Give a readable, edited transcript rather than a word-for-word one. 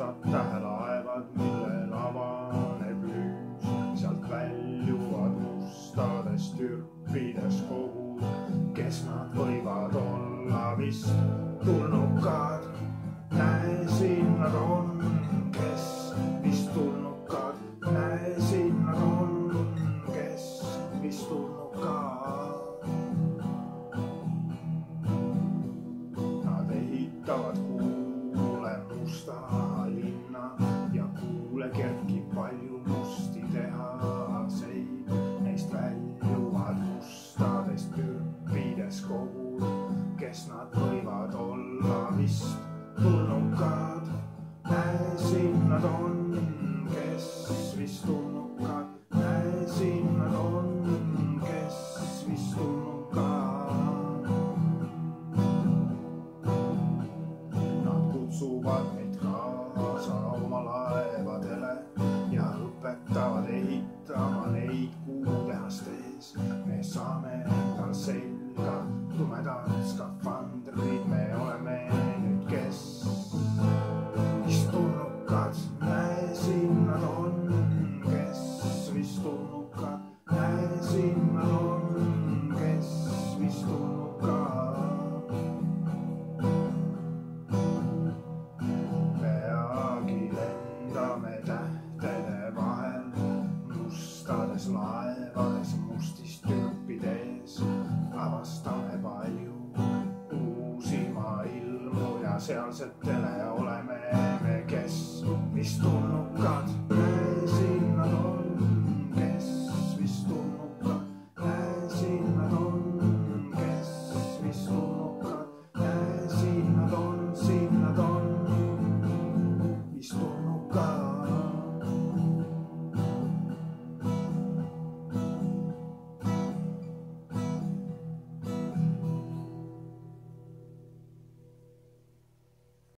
mustad tähelaevad, millel avaneb lüüs. Sealt väljuvad mustadest türpides kogud, kes nad võivad olla vist tulnukad. Näe, siin nad on, kes vist tulnukad. Näe, siin nad on, kes vist tulnukad. Nad ehitavad kuule musta linna ja kuule kerkib palju musti tehaseid. Neist väljuvad mustadest türpides kogud, kes nad võivad olla vist tulnukad. Näe, siin nad on, kes vist tulnukad. Näe, siin nad on, kes vist tulnukad. Nad kutsuvad meid kaasa oma laevadele ja õpetavad ehitama neid kuutehastes. Me saame endal selga tumedad skafandrid, me oleme nüüd kes vist tulnukad. Näe, siin nad on, kes vist tulnukad. Näe, siin nad on, kes vist tulnukad. Peagi lendame tähtede vahel, mustades laevades, mustis türpides. Avastame palju uusi maailmu ja sealsetele oleme me, kes vist tulnukad.